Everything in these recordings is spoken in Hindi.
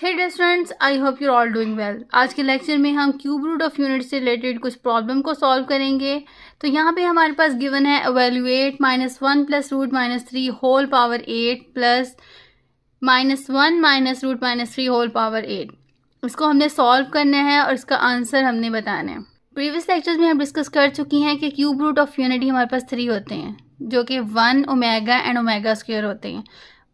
Hey dear students, I hope you all doing well. आज के लेक्चर में हम क्यूब रूट ऑफ यूनिट से रिलेटेड कुछ प्रॉब्लम को सॉल्व करेंगे। तो यहाँ पे हमारे पास गिवन है evaluate -1 + √-3 whole power 8 plus -1 - √-3 whole power 8। इसको हमने सॉल्व करना है और इसका आंसर हमने बताना है। प्रीवियस लेक्चर्स में हम डिस्कस कर चुकी हैं कि क्यूब रूट ऑफ यूनिटी हमारे पास 3 होते हैं, जो कि 1 ओमेगा एंड ओमेगा स्क्वायर होते हैं।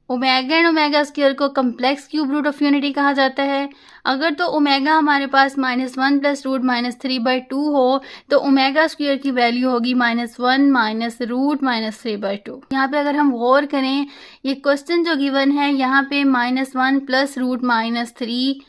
ओमेगा एंड ओमेगा स्क्वायर को complex cube root of unity कहा जाता है। अगर तो ओमेगा हमारे पास -1 + √-3/2 हो तो ओमेगा स्क्वायर की वैल्यू होगी -1 - √-3/2। यहाँ पे अगर हम गौर करें, ये क्वेश्चन जो गिवन है यहाँ पे -1 + √-3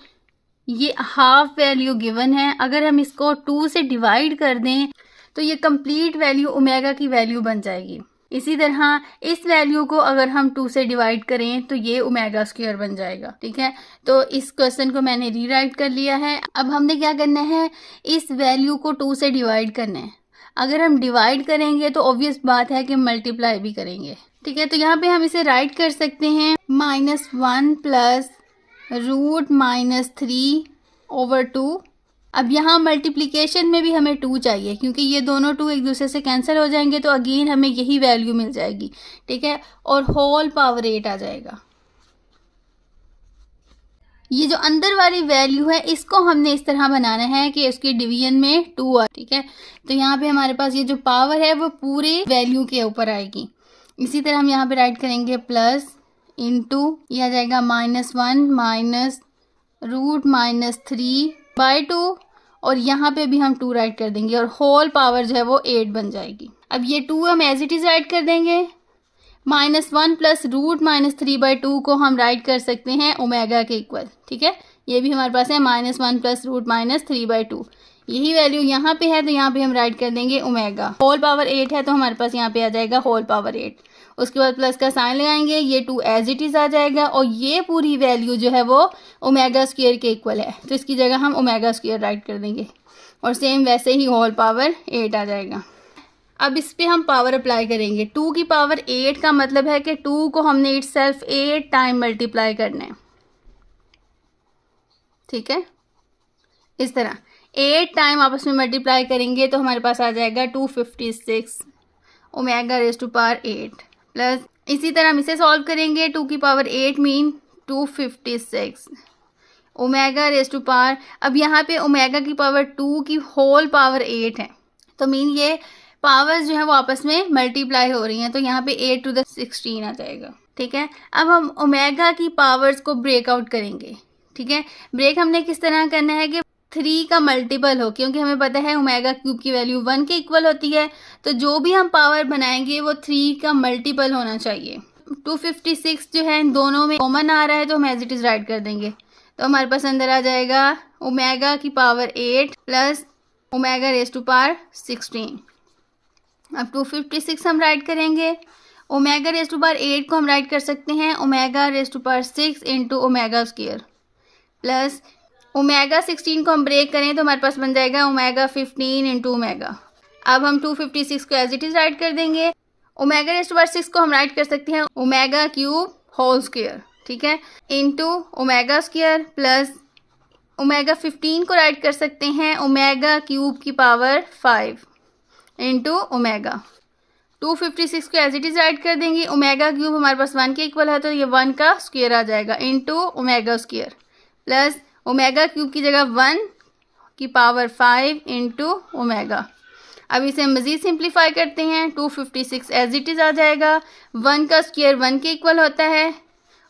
ये हाफ वैल्यू गिवन है। अगर हम इसको 2 से डिवाइड कर दें तो ये कंप्लीट वैल्यू ओमेगा की वैल्यू बन जाएगी। इसी तरह इस वैल्यू को अगर हम 2 से डिवाइड करें तो ये ओमेगा स्क्वायर बन जाएगा। ठीक है, तो इस क्वेश्चन को मैंने रीराइट कर लिया है। अब हमने क्या करना है, इस वैल्यू को 2 से डिवाइड करना है। अगर हम डिवाइड करेंगे तो ऑब्वियस बात है कि मल्टीप्लाई भी करेंगे। ठीक है, तो यहाँ पे हम इसे राइट कर सकते हैं -1 + √-3/2। अब यहाँ मल्टीप्लिकेशन में भी हमें 2 चाहिए, क्योंकि ये दोनों 2 एक दूसरे से कैंसिल हो जाएंगे तो अगेन हमें यही वैल्यू मिल जाएगी। ठीक है, और होल पावर 8 आ जाएगा। ये जो अंदर वाली वैल्यू है इसको हमने इस तरह बनाना है कि उसकी डिवीजन में 2 आ। ठीक है, तो यहाँ पे हमारे पास ये जो पावर है वो पूरे वैल्यू के ऊपर आएगी। इसी तरह हम यहाँ पे राइट करेंगे प्लस इंटू, यह आ जाएगा -1 - √-3/2, और यहाँ पे भी हम 2 राइट कर देंगे और होल पावर जो है वो 8 बन जाएगी। अब ये 2 हम एज इट इज राइट कर देंगे। -1 + √-3/2 को हम राइट कर सकते हैं ओमेगा के इक्वल। ठीक है, ये भी हमारे पास है -1 + √-3/2। यही वैल्यू यहाँ पे है तो यहाँ पे हम राइट कर देंगे ओमेगा। होल पावर 8 है तो हमारे पास यहाँ पे आ जाएगा होल पावर 8। उसके बाद प्लस का साइन लगाएंगे, ये 2 एज इट इज आ जाएगा और ये पूरी वैल्यू जो है वो ओमेगा स्क्वायर के इक्वल है, तो इसकी जगह हम ओमेगा स्क्वायर राइट कर देंगे और सेम वैसे ही होल पावर 8 आ जाएगा। अब इस पे हम पावर अप्लाई करेंगे। 2 की पावर 8 का मतलब है कि 2 को हमने इटसेल्फ 8 टाइम मल्टीप्लाई करना है। ठीक है, इस तरह 8 टाइम आपस में मल्टीप्लाई करेंगे तो हमारे पास आ जाएगा 256 omega raise to power 8 plus, इसी तरह हम इसे सॉल्व करेंगे। 2 की power 8 mean 256 omega raise to power, अब यहाँ पे ओमेगा की पावर 2 की होल पावर 8 है, तो मीन ये पावर्स जो है वो आपस में मल्टीप्लाई हो रही हैं, तो यहाँ पे 8⁻16 आ जाएगा। ठीक है, अब हम ओमेगा की पावर्स को ब्रेकआउट करेंगे। ठीक है, ब्रेक हमने किस तरह करना है कि 3 का मल्टीपल हो, क्योंकि हमें पता है ओमेगा क्यूब की वैल्यू 1 के इक्वल होती है, तो जो भी हम पावर बनाएंगे वो 3 का मल्टीपल होना चाहिए। 256 जो है इन दोनों में कॉमन आ रहा है तो हम एज इट इज राइट कर देंगे, तो हमारे पास अंदर आ जाएगा ओमेगा की power 8 plus omega raise to power 16। अब 256 हम राइट करेंगे, ओमेगा रेज़ टू पावर 8 को हम राइट कर सकते हैं omega raise to power 6 into omega square plus omega 16 को हम ब्रेक करें तो हमारे पास बन जाएगा ओमेगा 15 इंटू ओमेगा। अब हम 256 को एज इट इज राइट कर देंगे। ओमेगा रेज़ टू पावर 6 को हम राइट कर सकते हैं ओमेगा क्यूब होल स्क्वायर, ठीक है, into omega square plus omega 15 को राइट कर सकते हैं ओमेगा क्यूब की पावर 5 इंटू ओमेगा। 256 को एज इट इज राइट कर देंगे। ओमेगा क्यूब हमारे पास 1 के इक्वल है तो ये 1 का स्क्वायर आ जाएगा into omega square plus omega cube की जगह 1 की पावर 5 इंटू ओमेगा। अब इसे हम मज़ीद सिंप्लीफाई करते हैं। 256 एज इट इज़ आ जाएगा, 1 का स्क्वायर 1 के इक्वल होता है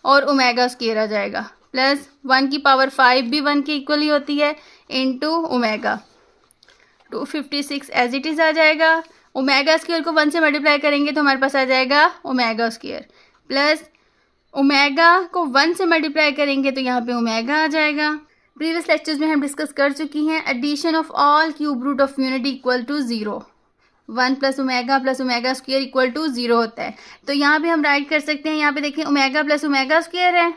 और ओमेगा स्क्वायर आ जाएगा प्लस 1 की पावर 5 भी 1 के इक्वल ही होती है into omega. 256 as it is आ जाएगा, ओमेगा स्क्वायर को 1 से मल्टीप्लाई करेंगे तो हमारे पास आ जाएगा ओमेगा स्क्वायर प्लस ओमेगा को 1 से मल्टीप्लाई करेंगे तो यहाँ पे ओमेगा आ जाएगा। प्रीवियस लेक्चर्स में हम डिस्कस कर चुकी हैं addition of all cube root of unity equal to 0, 1 + omega square equal to 0 होता है, तो यहाँ पे हम राइट कर सकते हैं। यहाँ पे देखें ओमेगा + ओमेगा स्क्वायर है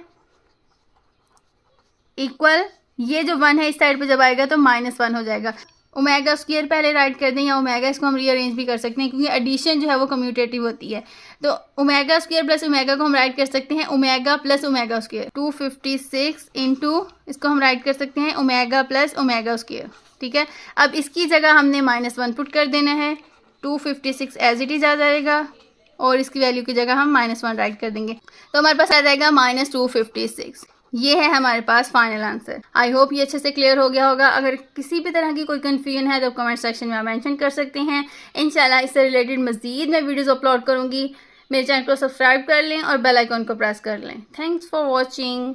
इक्वल, ये जो 1 है इस साइड पे जब आएगा तो -1 हो जाएगा। ओमेगा स्क्वायर पहले राइट कर दें या ओमेगा इसको हम रीअरेंज भी कर सकते हैं क्योंकि एडिशन जो है वो कम्यूटेटिव होती है। तो ओमेगा स्क्वायर प्लस ओमेगा को हम राइट कर सकते हैं omega plus omega square. 256 into इसको हम राइट कर सकते हैं ओमेगा प्लस ओमेगा स्क्वायर। ठीक है, अब इसकी जगह हमने -1 पुट कर देना है। 256 एज इट इज आ जाएगा और इसकी वैल्यू की जगह हम -1 राइट कर देंगे तो हमारे पास आ जाएगा -256। ये है हमारे पास फाइनल आंसर। आई होप ये अच्छे से क्लियर हो गया होगा। अगर किसी भी तरह की कोई कन्फ्यूजन है तो कमेंट सेक्शन में आप मेंशन कर सकते हैं। इंशाल्लाह इससे रिलेटेड मज़ीद मैं वीडियोस अपलोड करूँगी। मेरे चैनल को सब्सक्राइब कर लें और बेल आइकॉन को प्रेस कर लें। Thanks for watching.